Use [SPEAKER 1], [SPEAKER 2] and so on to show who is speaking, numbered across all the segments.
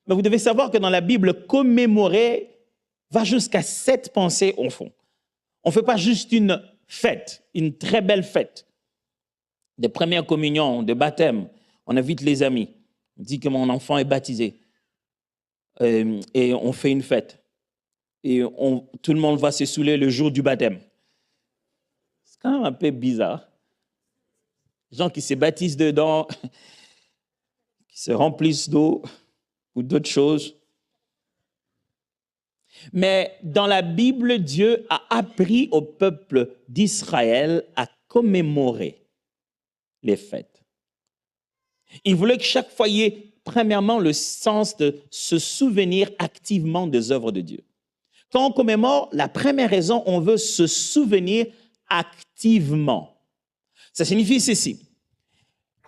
[SPEAKER 1] Mais vous devez savoir que dans la Bible, commémorer va jusqu'à 7 pensées au fond. On ne fait pas juste une fête, une très belle fête. Des premières communions, de baptême, on invite les amis. On dit que mon enfant est baptisé. Et on fait une fête. Et tout le monde va se saouler le jour du baptême. C'est quand même un peu bizarre. Les gens qui se baptisent dedans, qui se remplissent d'eau ou d'autres choses. Mais dans la Bible, Dieu a appris au peuple d'Israël à commémorer les fêtes. Il voulait que chaque foyer, premièrement, le sens de se souvenir activement des œuvres de Dieu. Quand on commémore, la première raison, on veut se souvenir activement. Ça signifie ceci.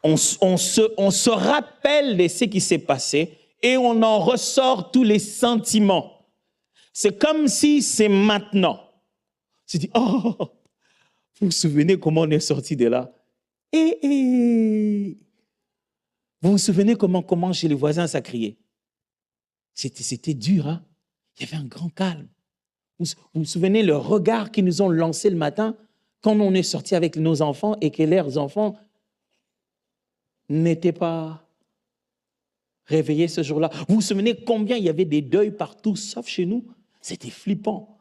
[SPEAKER 1] On se rappelle de ce qui s'est passé et on en ressort tous les sentiments. C'est comme si c'est maintenant. Tu dis, oh, vous vous souvenez comment on est sorti de là? Vous vous souvenez comment chez les voisins ça criait? C'était dur, hein? Il y avait un grand calme. Vous vous souvenez le regard qu'ils nous ont lancé le matin quand on est sorti avec nos enfants et que leurs enfants n'étaient pas réveillés ce jour-là? Vous vous souvenez combien il y avait des deuils partout, sauf chez nous? C'était flippant.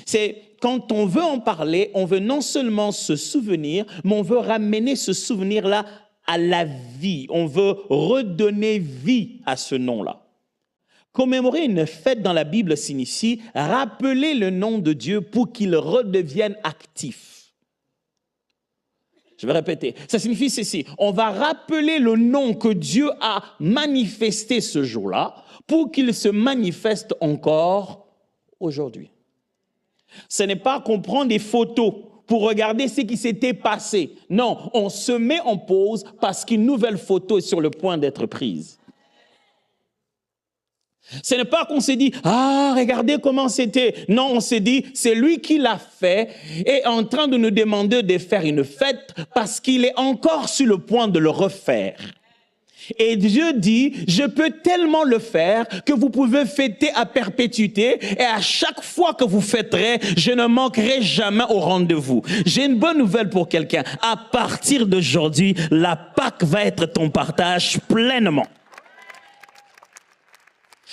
[SPEAKER 1] C'est quand on veut en parler, on veut non seulement se souvenir, mais on veut ramener ce souvenir-là à la vie. On veut redonner vie à ce nom-là. Commémorer une fête dans la Bible signifie rappeler le nom de Dieu pour qu'il redevienne actif. Je vais répéter. Ça signifie ceci. On va rappeler le nom que Dieu a manifesté ce jour-là pour qu'il se manifeste encore aujourd'hui. Ce n'est pas qu'on prend des photos pour regarder ce qui s'était passé. Non, on se met en pause parce qu'une nouvelle photo est sur le point d'être prise. Ce n'est pas qu'on s'est dit, ah, regardez comment c'était. Non, on s'est dit, c'est lui qui l'a fait et est en train de nous demander de faire une fête parce qu'il est encore sur le point de le refaire. Et Dieu dit, je peux tellement le faire que vous pouvez fêter à perpétuité et à chaque fois que vous fêterez, je ne manquerai jamais au rendez-vous. J'ai une bonne nouvelle pour quelqu'un. À partir d'aujourd'hui, la Pâque va être ton partage pleinement.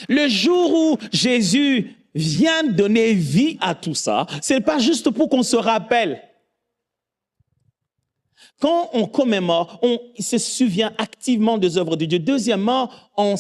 [SPEAKER 1] Le jour où Jésus vient donner vie à tout ça, ce n'est pas juste pour qu'on se rappelle. Quand on commémore, on se souvient activement des œuvres de Dieu. Deuxièmement, on